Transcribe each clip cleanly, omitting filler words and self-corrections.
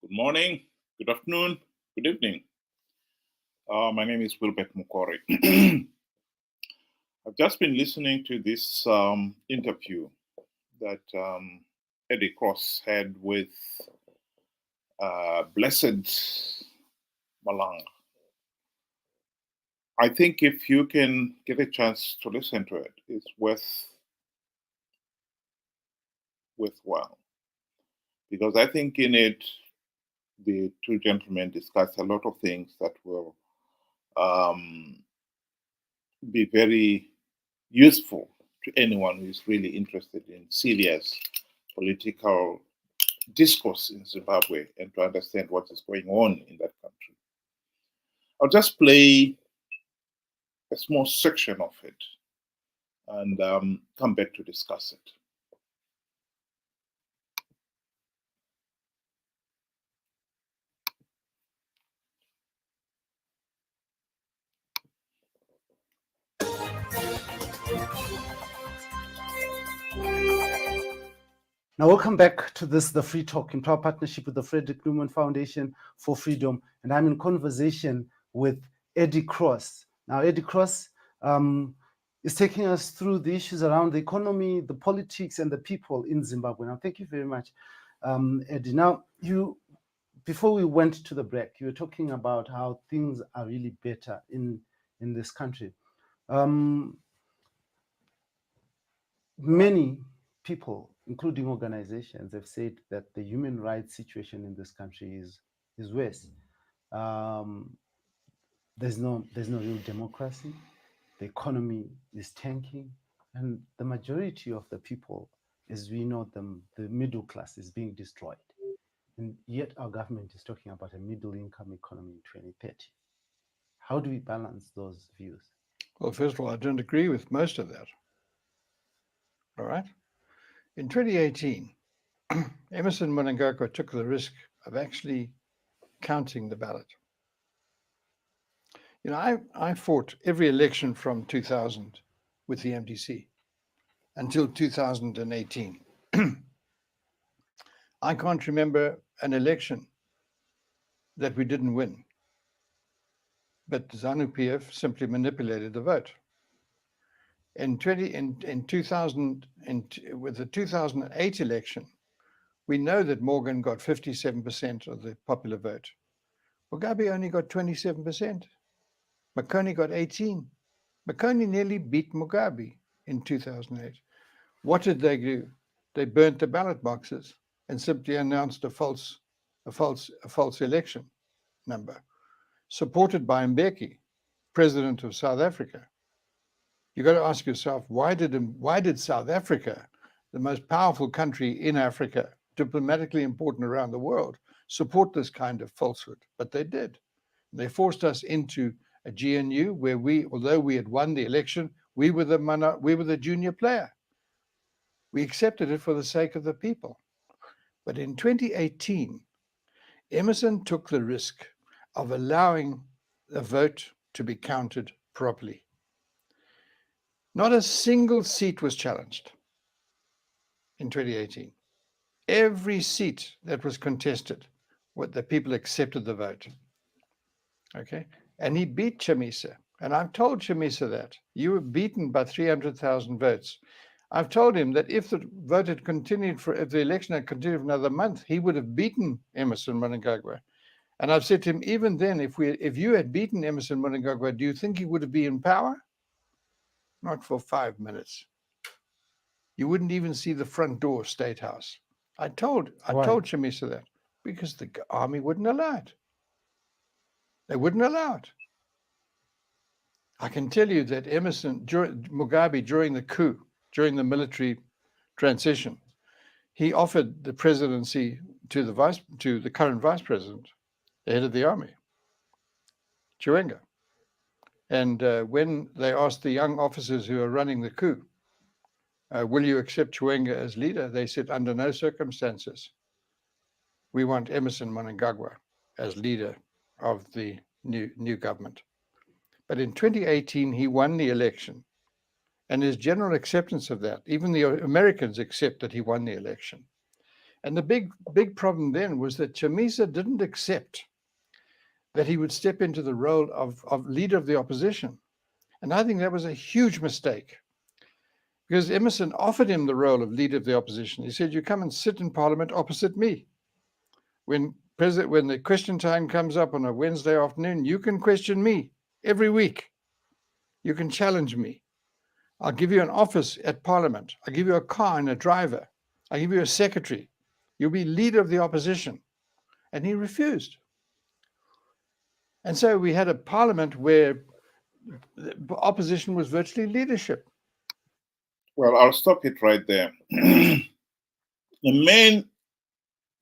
Good morning, good afternoon, good evening. My name is Wilbert Mukori. I've just been listening to this interview that Eddie Cross had with Blessed Mhlanga. I think if you can get a chance to listen to it, it's worthwhile. Because I think in it, the two gentlemen discussed a lot of things that will be very useful to anyone who is really interested in serious political discourse in Zimbabwe and to understand what is going on in that country. I'll just play a small section of it and come back to discuss it. Now, welcome back to this, The Free Talk, in proud partnership with the Frederick Newman Foundation for Freedom. And I'm in conversation with Eddie Cross. Now, Eddie Cross is taking us through the issues around the economy, the politics, and the people in Zimbabwe. Now, thank you very much, Eddie. Now, before we went to the break, you were talking about how things are really better in this country. Many people, including organizations, have said that the human rights situation in this country is worse. There's no real democracy. The economy is tanking, and the majority of the people, as we know them, the middle class, is being destroyed. And yet our government is talking about a middle-income economy in 2030. How do we balance those views? Well, first of all, I don't agree with most of that. All right. In 2018, Emmerson Mnangagwa took the risk of actually counting the ballot. You know, I fought every election from 2000 with the MDC until 2018. I can't remember an election that we didn't win, but Zanu PF simply manipulated the vote. In 2000, with the 2008 election, we know that Morgan got 57% of the popular vote. Mugabe only got 27%. Mukori got 18%. Mukori nearly beat Mugabe in 2008. What did they do? They burnt the ballot boxes and simply announced a false election number, supported by Mbeki, president of South Africa. You got to ask yourself, why did South Africa, the most powerful country in Africa, diplomatically important around the world, support this kind of falsehood? But they did. They forced us into a GNU where although we had won the election, we were the junior player. We accepted it for the sake of the people. But in 2018, Emmerson took the risk of allowing the vote to be counted properly. Not a single seat was challenged in 2018. Every seat that was contested, the people accepted the vote. Okay, and he beat Chinamasa. And I've told Chinamasa that you were beaten by 300,000 votes. I've told him that if the election had continued for another month, he would have beaten Emmerson Mnangagwa. And I've said to him, even then, if you had beaten Emmerson Mnangagwa, do you think he would have been in power? Not for 5 minutes. You wouldn't even see the front door of State House. I told Chinamasa that because the army wouldn't allow it. They wouldn't allow it. I can tell you that Mugabe, during the coup, during the military transition, he offered the presidency to the current vice president, the head of the army, Chiwenga. And when they asked the young officers who are running the coup, will you accept Chiwenga as leader? They said, under no circumstances. We want Emmerson Mnangagwa as leader of the new government. But in 2018, he won the election. And there's general acceptance of that. Even the Americans accept that he won the election. And the big problem then was that Chinamasa didn't accept that he would step into the role of leader of the opposition. And I think that was a huge mistake, because Emerson offered him the role of leader of the opposition. He said, you come and sit in Parliament opposite me. When the question time comes up on a Wednesday afternoon, you can question me every week. You can challenge me. I'll give you an office at Parliament. I'll give you a car and a driver. I'll give you a secretary. You'll be leader of the opposition. And he refused. And so we had a Parliament where the opposition was virtually leadership. Well, I'll stop it right there. The main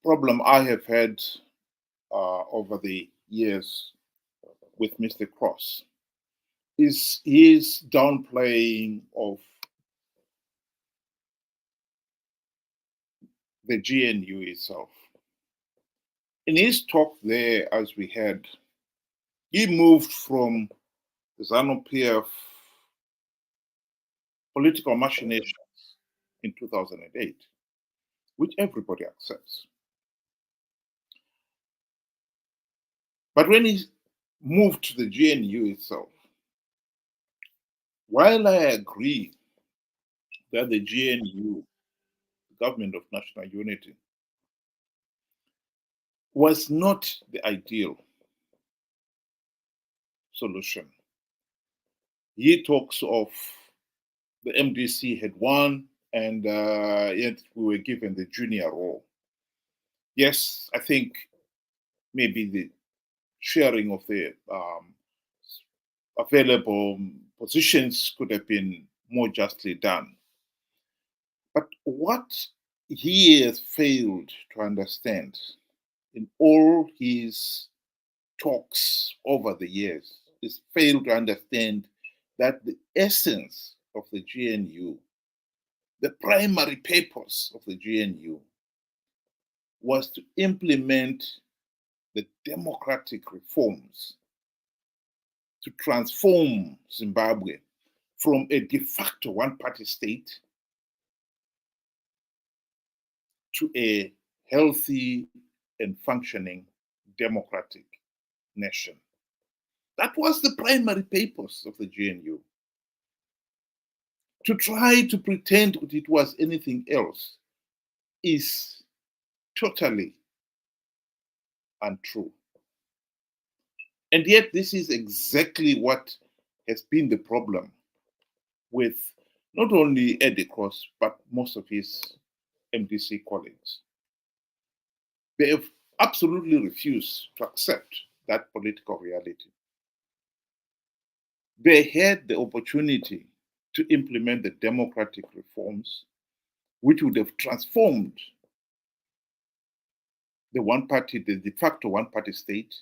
problem I have had over the years with Mr. Cross is his downplaying of the GNU itself. In his talk there, as we had, he moved from the Zanu PF political machinations in 2008, which everybody accepts. But when he moved to the GNU itself, while I agree that the GNU, the Government of National Unity, was not the ideal solution, he talks of the MDC had won and yet we were given the junior role. Yes, I think maybe the sharing of the available positions could have been more justly done. But what he has failed to understand in all his talks over the years is failed to understand that the essence of the GNU, the primary purpose of the GNU, was to implement the democratic reforms to transform Zimbabwe from a de facto one-party state to a healthy and functioning democratic nation. That was the primary purpose of the GNU. To try to pretend that it was anything else is totally untrue. And yet this is exactly what has been the problem with not only Eddie Cross, but most of his MDC colleagues. They have absolutely refused to accept that political reality. They had the opportunity to implement the democratic reforms, which would have transformed the one-party, the de facto one-party state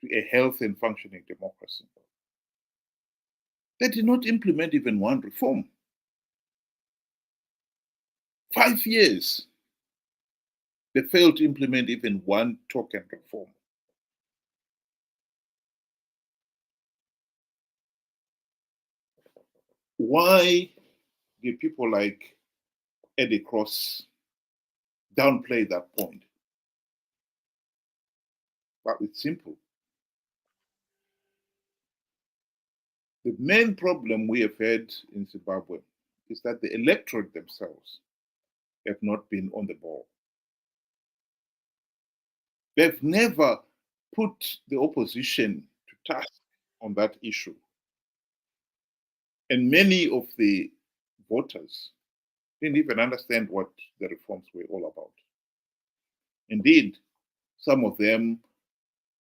to a healthy and functioning democracy. They did not implement even one reform. 5 years, they failed to implement even one token reform. Why do people like Eddie Cross downplay that point? Well, it's simple. The main problem we have had in Zimbabwe is that the electorate themselves have not been on the ball. They've never put the opposition to task on that issue. And many of the voters didn't even understand what the reforms were all about. Indeed, some of them,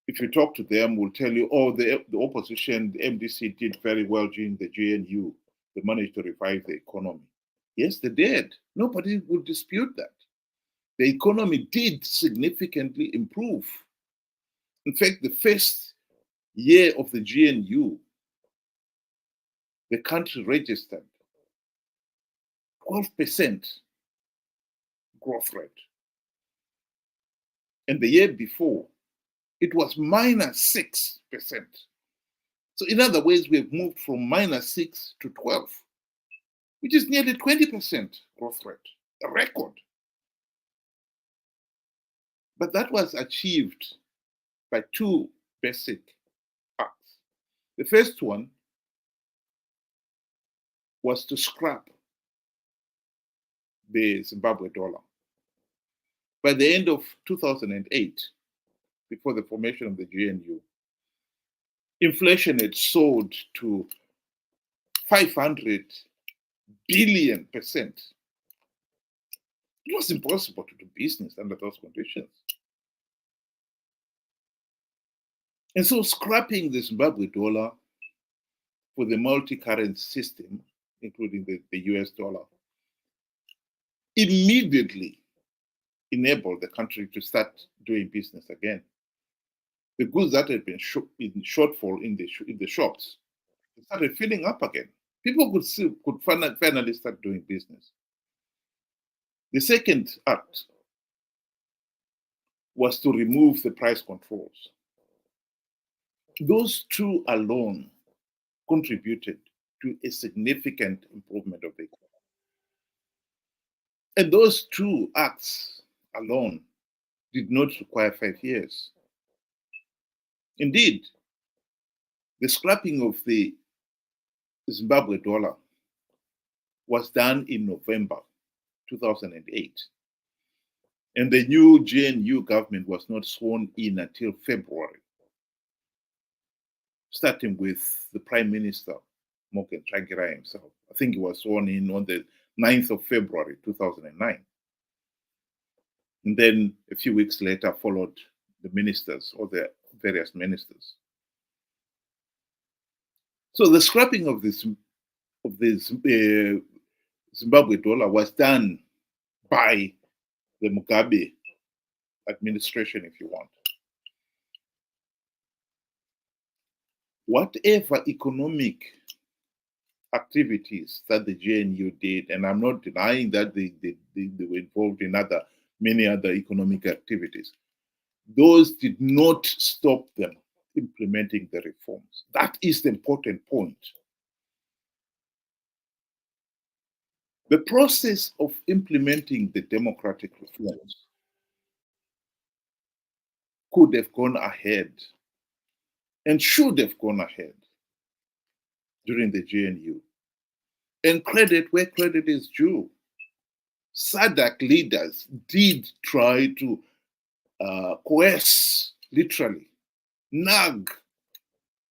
if you talk to them, will tell you, oh, the opposition, the MDC did very well during the GNU. They managed to revive the economy. Yes, they did. Nobody will dispute that. The economy did significantly improve. In fact, the first year of the GNU, the country registered 12% growth rate. And the year before, it was -6%. So in other words, we have moved from -6 to 12, which is nearly 20% growth rate, a record. But that was achieved by two basic acts. The first one was to scrap the Zimbabwe dollar. By the end of 2008, before the formation of the GNU, inflation had soared to 500 billion%. It was impossible to do business under those conditions. And so scrapping the Zimbabwe dollar for the multi-currency system, including the US dollar, immediately enabled the country to start doing business again. The goods that had been in shortfall in the shops started filling up again. People could finally start doing business. The second act was to remove the price controls. Those two alone contributed to a significant improvement of the economy. And those two acts alone did not require 5 years. Indeed, the scrapping of the Zimbabwe dollar was done in November 2008. And the new GNU government was not sworn in until February, starting with the Prime Minister, Morgan Tsvangirai himself. I think he was sworn in on the 9th of February 2009. And then a few weeks later followed the ministers, or the various ministers. So the scrapping of this Zimbabwe dollar was done by the Mugabe administration, if you want. Whatever economic activities that the GNU did, and I'm not denying that they were involved in many other economic activities, those did not stop them implementing the reforms. That is the important point. The process of implementing the democratic reforms could have gone ahead and should have gone ahead during the GNU. And credit where credit is due. SADC leaders did try to coerce, literally, nag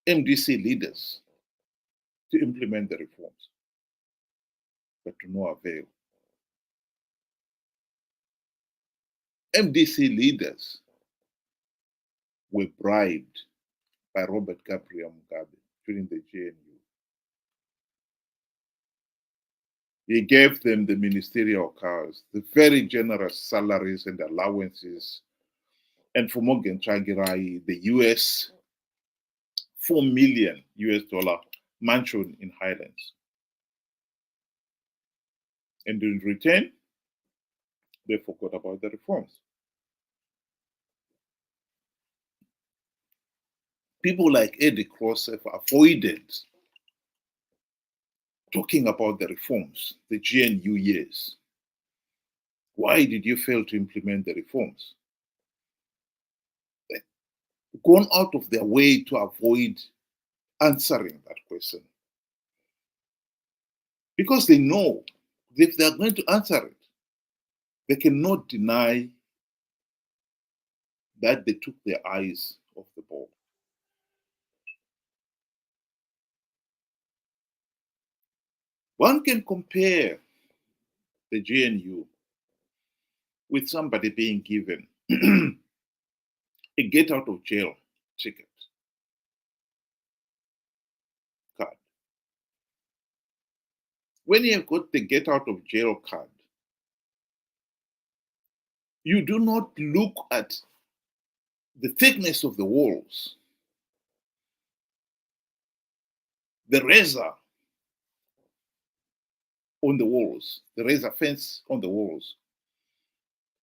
MDC leaders to implement the reforms, but to no avail. MDC leaders were bribed by Robert Gabriel Mugabe during the GNU. He gave them the ministerial cars, the very generous salaries and allowances, and for Morgan Tsvangirai, the US $4 million mansion in Highlands. And in return, they forgot about the reforms. People like Eddie Cross have avoided talking about the reforms, the GNU years. Why did you fail to implement the reforms? They've gone out of their way to avoid answering that question. Because they know if they're going to answer it, they cannot deny that they took their eyes off the ball. One can compare the GNU with somebody being given a get out of jail ticket card. When you have got the get out of jail card, you do not look at the thickness of the walls, the razor on the walls, the razor fence on the walls,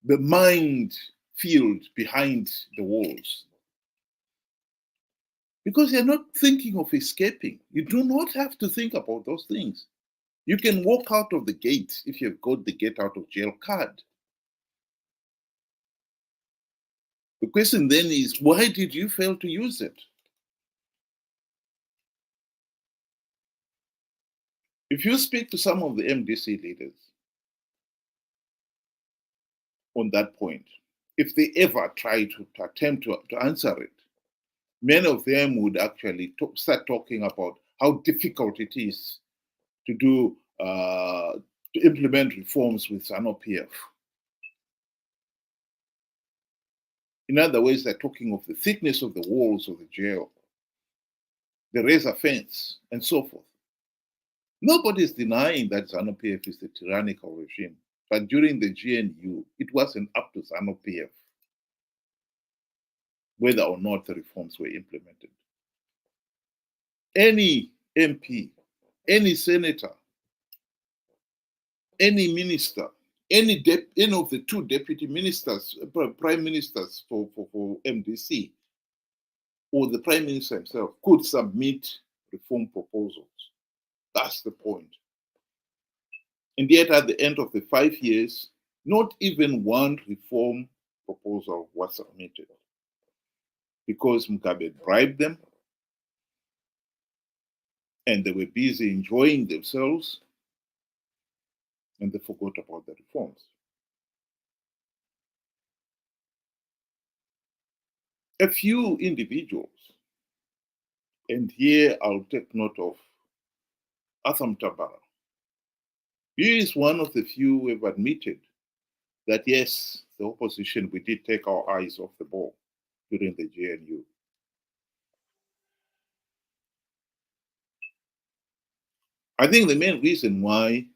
the mind field behind the walls. Because you're not thinking of escaping. You do not have to think about those things. You can walk out of the gate if you've got the get out of jail card. The question then is, why did you fail to use it? If you speak to some of the MDC leaders on that point, if they ever try to attempt to answer it, many of them would actually start talking about how difficult it is to do to implement reforms with Zanu PF. In other words, they're talking of the thickness of the walls of the jail, the razor fence, and so forth. Nobody is denying that Zanu PF is a tyrannical regime, but during the GNU, it wasn't up to Zanu PF whether or not the reforms were implemented. Any MP, any senator, any minister, any of the two deputy ministers, prime ministers for MDC, or the prime minister himself could submit reform proposals. That's the point. And yet at the end of the 5 years, not even one reform proposal was submitted because Mugabe bribed them and they were busy enjoying themselves and they forgot about the reforms. A few individuals, and here I'll take note of Atham Tabara. He is one of the few who have admitted that yes, the opposition, we did take our eyes off the ball during the GNU. I think the main reason why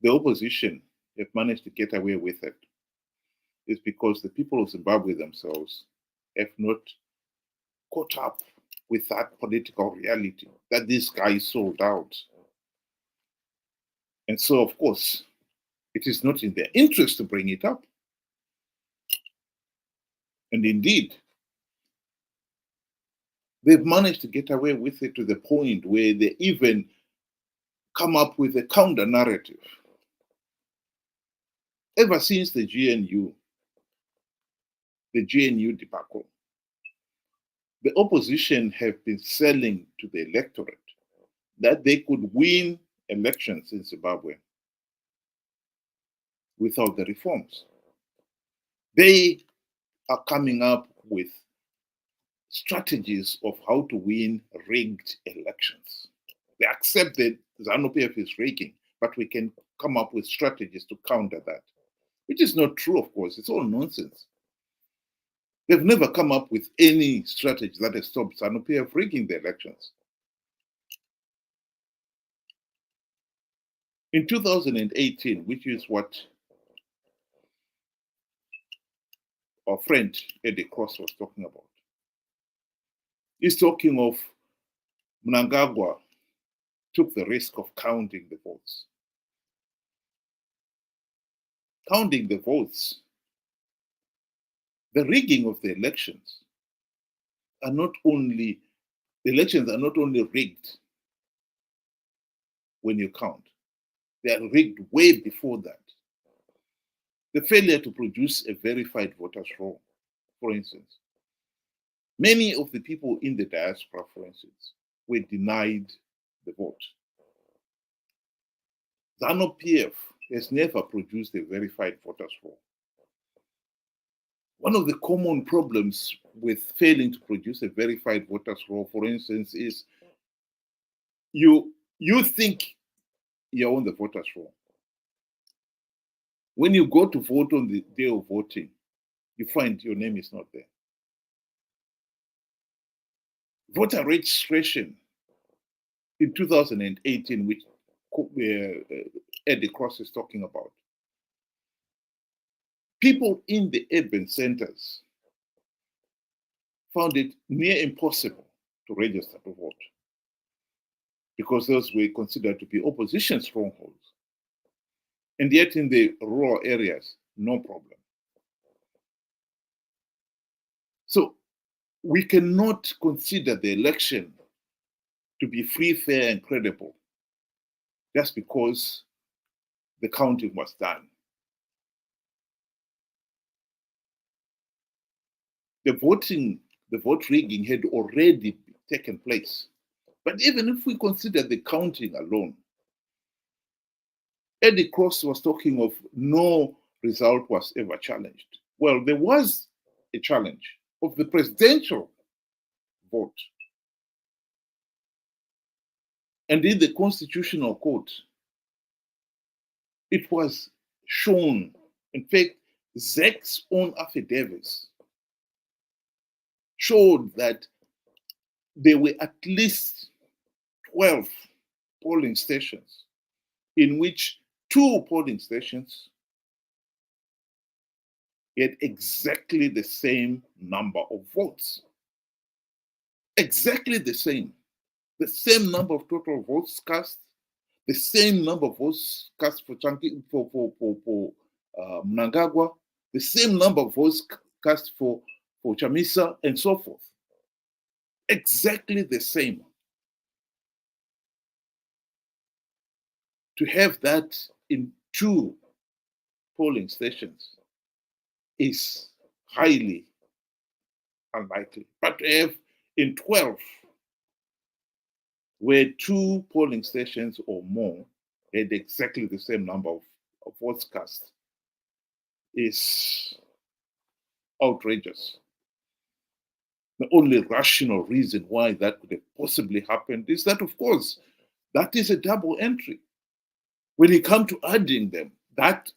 the opposition have managed to get away with it is because the people of Zimbabwe themselves have not caught up with that political reality that this guy sold out. And so, of course, it is not in their interest to bring it up. And indeed, they've managed to get away with it to the point where they even come up with a counter narrative. Ever since the GNU debacle, the opposition have been selling to the electorate that they could win elections in Zimbabwe without the reforms. They are coming up with strategies of how to win rigged elections. They accept that Zanu PF is rigging, but we can come up with strategies to counter that, which is not true, of course. It's all nonsense. They've never come up with any strategy that has stopped Zanu PF rigging the elections. In 2018, which is what our friend Eddie Cross was talking about, he's talking of Mnangagwa took the risk of counting the votes. Counting the votes, the rigging of the elections are not only, the elections are not only rigged when you count, they are rigged way before that. The failure to produce a verified voters roll, for instance. Many of the people in the diaspora, for instance, were denied the vote. Zanu PF has never produced a verified voters roll. One of the common problems with failing to produce a verified voters roll, for instance, is you think you're on the voters roll. When you go to vote on the day of voting, you find your name is not there. Voter registration in 2018, which Eddie Cross is talking about, people in the urban centers found it near impossible to register to vote because those were considered to be opposition strongholds. And yet in the rural areas, no problem. So we cannot consider the election to be free, fair, and credible just because the counting was done. the vote rigging had already taken place. But even if we consider the counting alone, Eddie Cross was talking of no result was ever challenged. Well, there was a challenge of the presidential vote. And in the Constitutional Court, it was shown, in fact, ZEC's own affidavits showed that there were at least 12 polling stations in which 2 polling stations had exactly the same number of votes. Exactly the same. The same number of total votes cast, the same number of votes cast for Mnangagwa, the same number of votes cast for Chamisa, and so forth. Exactly the same. To have that in 2 polling stations is highly unlikely. But to have in 12, where 2 polling stations or more had exactly the same number of votes cast, is outrageous. The only rational reason why that could have possibly happened is that, of course, that is a double entry. When you come to adding them, that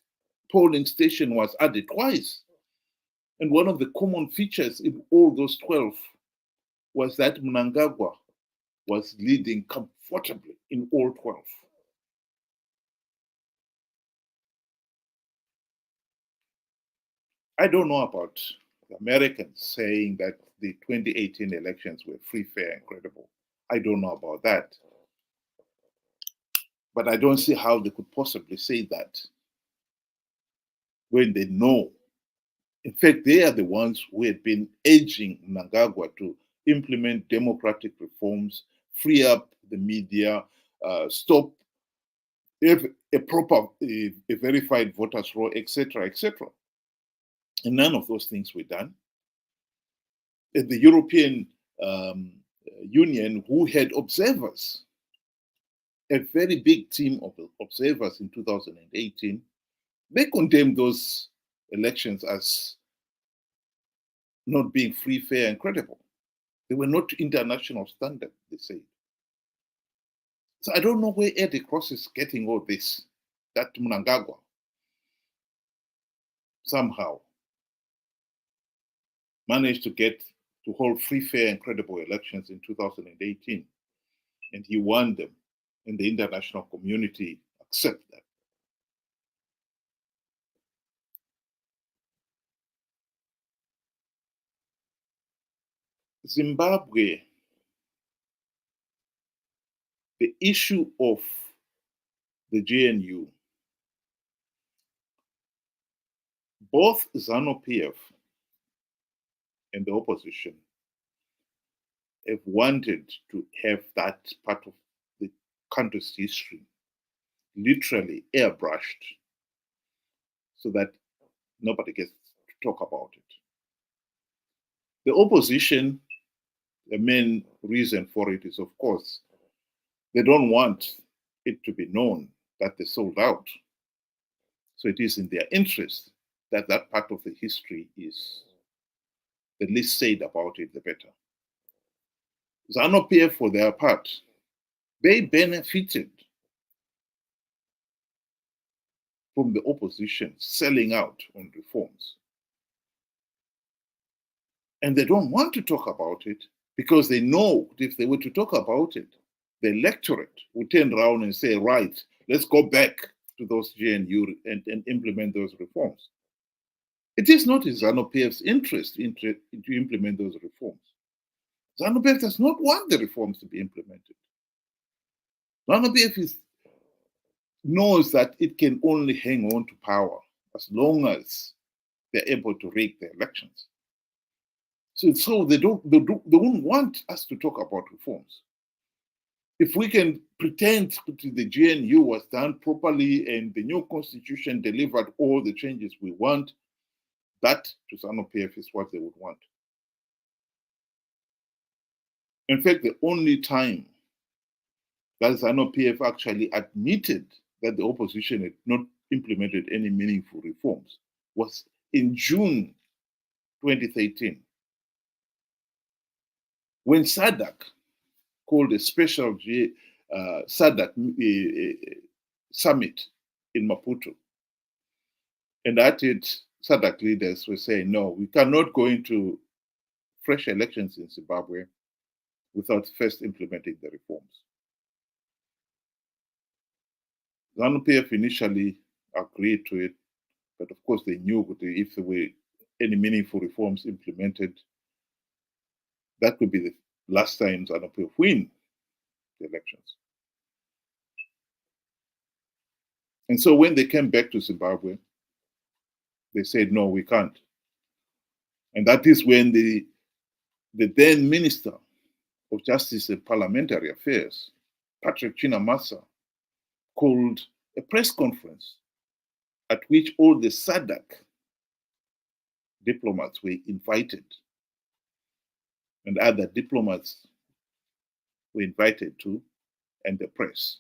polling station was added twice. And one of the common features in all those 12 was that Mnangagwa was leading comfortably in all 12. I don't know about the Americans saying that the 2018 elections were free, fair, and credible. I don't know about that. But I don't see how they could possibly say that when they know. In fact, they are the ones who had been urging Mnangagwa to implement democratic reforms, free up the media, stop a proper, a verified voters' roll, etc., etc. And none of those things were done. And the European Union, who had observers, a very big team of observers in 2018, they condemned those elections as not being free, fair, and credible. They were not international standard, they say. So I don't know where Eddie Cross is getting all this, that Mnangagwa somehow managed to hold free, fair, and credible elections in 2018. And he won them, and the international community accept that. Zimbabwe, the issue of the GNU, both Zanu PF and the opposition have wanted to have that part of the country's history literally airbrushed so that nobody gets to talk about it. The opposition, the main reason for it is, of course, they don't want it to be known that they sold out. So it is in their interest that that part of the history is the least said about it, the better. Zanu PF, for their part, they benefited from the opposition selling out on reforms. And they don't want to talk about it because they know if they were to talk about it, the electorate would turn around and say, right, let's go back to those GNU and implement those reforms. It is not in Zanu PF's interest to implement those reforms. Zanu PF does not want the reforms to be implemented. Zanu PF knows that it can only hang on to power as long as they're able to rig the elections. So they don't want us to talk about reforms. If we can pretend the GNU was done properly and the new constitution delivered all the changes we want, that to Zanu PF is what they would want. In fact, the only time that Zanu PF actually admitted that the opposition had not implemented any meaningful reforms was in June 2013, when SADC called a special SADC summit in Maputo. And at it, SADC leaders were saying, no, we cannot go into fresh elections in Zimbabwe without first implementing the reforms. Zanu PF initially agreed to it, but of course they knew that if there were any meaningful reforms implemented, that could be the last time Zanu PF win the elections. And so when they came back to Zimbabwe, they said, no, we can't. And that is when the then Minister of Justice and Parliamentary Affairs, Patrick Chinamasa, called a press conference at which all the SADC diplomats were invited, and other diplomats were invited too, and the press.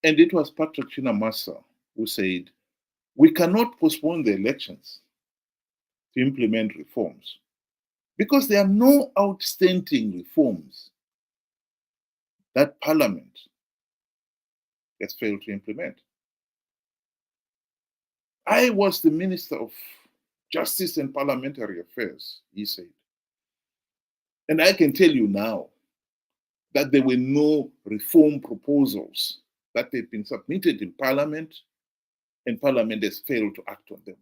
And it was Patrick Chinamasa who said, we cannot postpone the elections to implement reforms because there are no outstanding reforms that Parliament has failed to implement. I was the Minister of Justice and Parliamentary Affairs, he said. And I can tell you now that there were no reform proposals that had been submitted in Parliament, and Parliament has failed to act on them.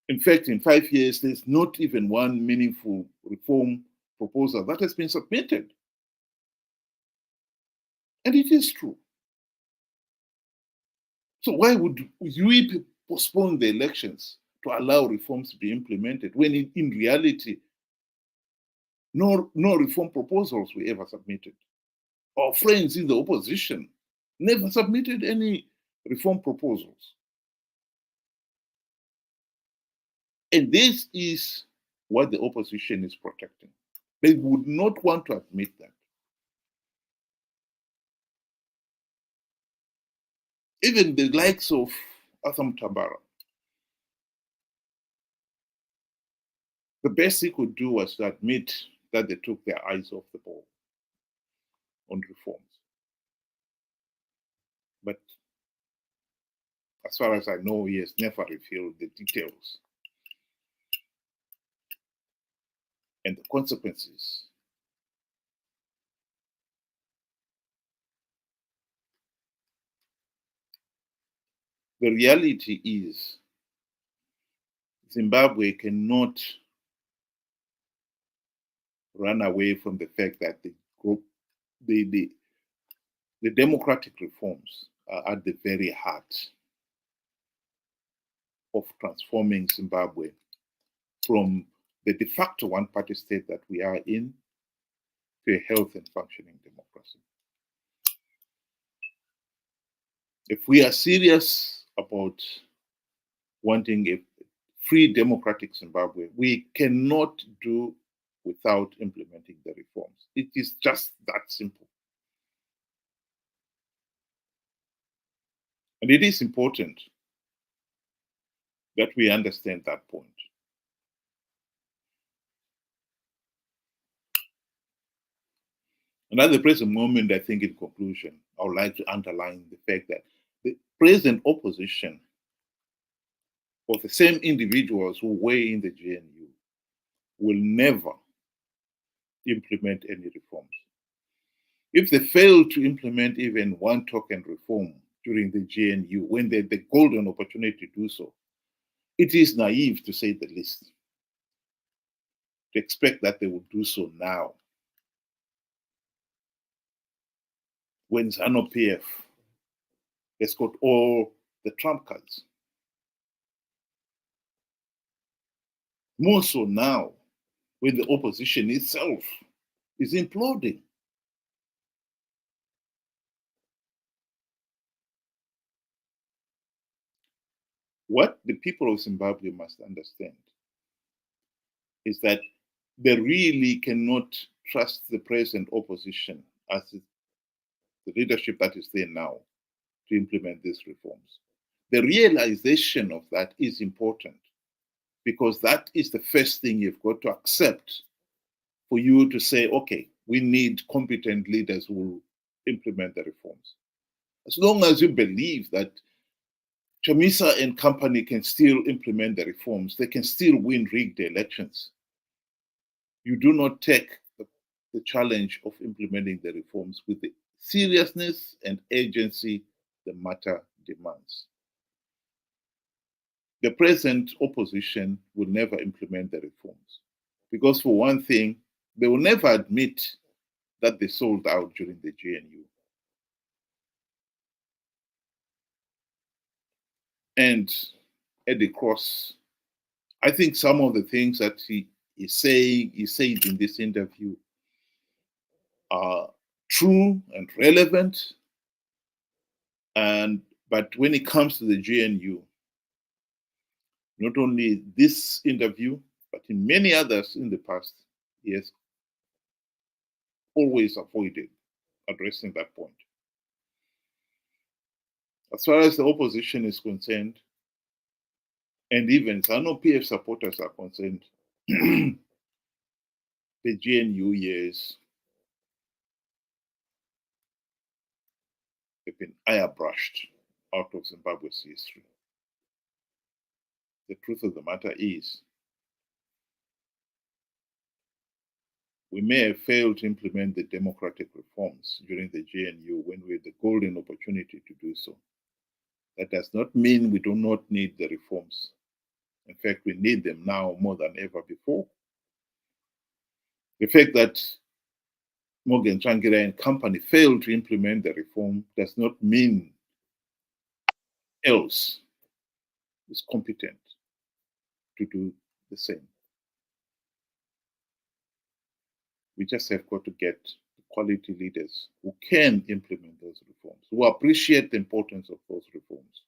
In fact, in 5 years, there's not even one meaningful reform proposal that has been submitted. And it is true. So why would we postpone the elections to allow reforms to be implemented when in reality, no reform proposals were ever submitted? Our friends in the opposition never submitted any reform proposals. And this is what the opposition is protecting. They would not want to admit that. Even the likes of Atham Tabara, the best he could do was to admit that they took their eyes off the ball on reforms. But as far as I know, he has never revealed the details and the consequences. The reality is Zimbabwe cannot run away from the fact that the democratic reforms are at the very heart of transforming Zimbabwe from the de facto one-party state that we are in to a healthy and functioning democracy. If we are serious about wanting a free democratic Zimbabwe, we cannot do without implementing the reforms. It is just that simple. And it is important that we understand that point. And at the present moment, I think in conclusion, I would like to underline the fact that the present opposition of the same individuals who were in the GNU will never implement any reforms. If they fail to implement even one token reform during the GNU, when they had the golden opportunity to do so, it is naive, to say the least, to expect that they will do so now, when Zanu PF has got all the trump cards. More so now, when the opposition itself is imploding. What the people of Zimbabwe must understand is that they really cannot trust the present opposition as the leadership that is there now to implement these reforms. The realization of that is important because that is the first thing you've got to accept for you to say, okay, we need competent leaders who will implement the reforms. As long as you believe that Chamisa and company can still implement the reforms, they can still win rigged elections. You do not take the challenge of implementing the reforms with the seriousness and urgency the matter demands. The present opposition will never implement the reforms because, for one thing, they will never admit that they sold out during the GNU. And Eddie Cross, I think some of the things that he said in this interview are true and relevant. But when it comes to the GNU, not only this interview, but in many others in the past, he has always avoided addressing that point. As far as the opposition is concerned, and even Zanu PF supporters are concerned, the GNU years have been airbrushed out of Zimbabwe's history. The truth of the matter is, we may have failed to implement the democratic reforms during the GNU when we had the golden opportunity to do so. That does not mean we do not need the reforms. In fact, we need them now more than ever before. The fact that Morgan Tsvangirai and company failed to implement the reform does not mean else is competent to do the same. We just have got to get quality leaders who can implement those reforms, who appreciate the importance of those reforms.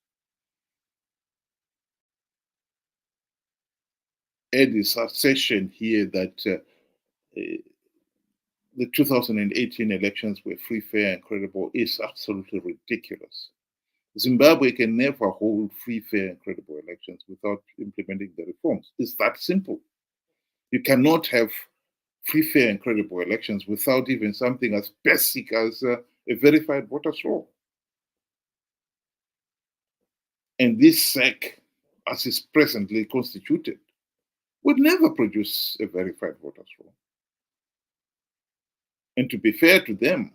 Eddie's assertion here that the 2018 elections were free, fair, and credible is absolutely ridiculous. Zimbabwe can never hold free, fair, and credible elections without implementing the reforms. It's that simple. You cannot have free, fair, and credible elections without even something as basic as a verified voters roll. And this SEC, as is presently constituted, would never produce a verified voters roll. And to be fair to them,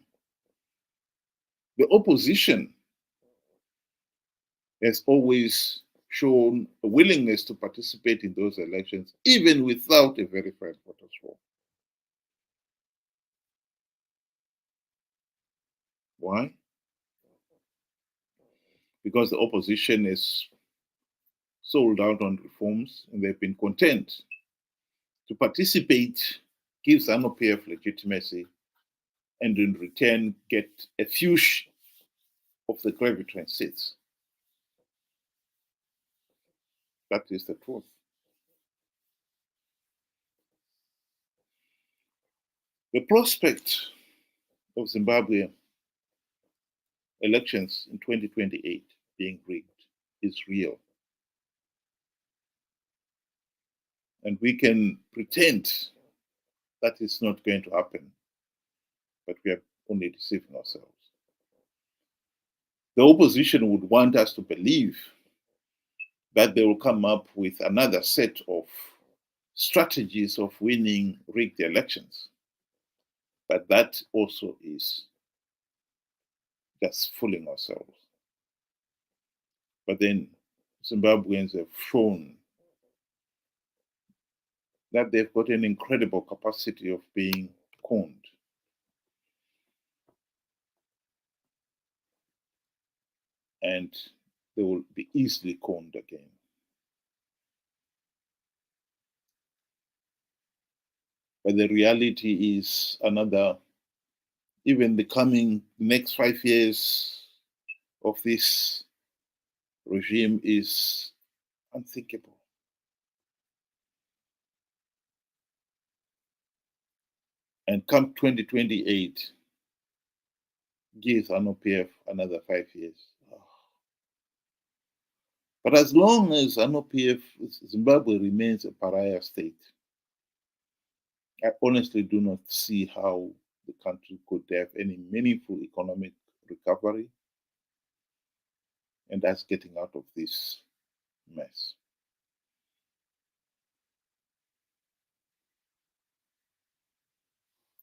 the opposition has always shown a willingness to participate in those elections, even without a verified voters roll. Why? Because the opposition is sold out on reforms and they've been content to participate, give Zanu PF legitimacy, and in return get a few of the gravitron seats. That is the truth. The prospect of Zimbabwe elections in 2028 being rigged is real. And we can pretend that it's not going to happen, but we are only deceiving ourselves. The opposition would want us to believe that they will come up with another set of strategies of winning rigged elections. But that also is just fooling ourselves. But then Zimbabweans have shown that they've got an incredible capacity of being conned. And they will be easily conned again. But the reality is even the coming next 5 years of this regime is unthinkable. and come 2028, give Zanu PF another 5 years. But as long as Zanu PF, Zimbabwe remains a pariah state, I honestly do not see how the country could have any meaningful economic recovery, and that's getting out of this mess.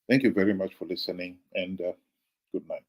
Thank you very much for listening, and good night.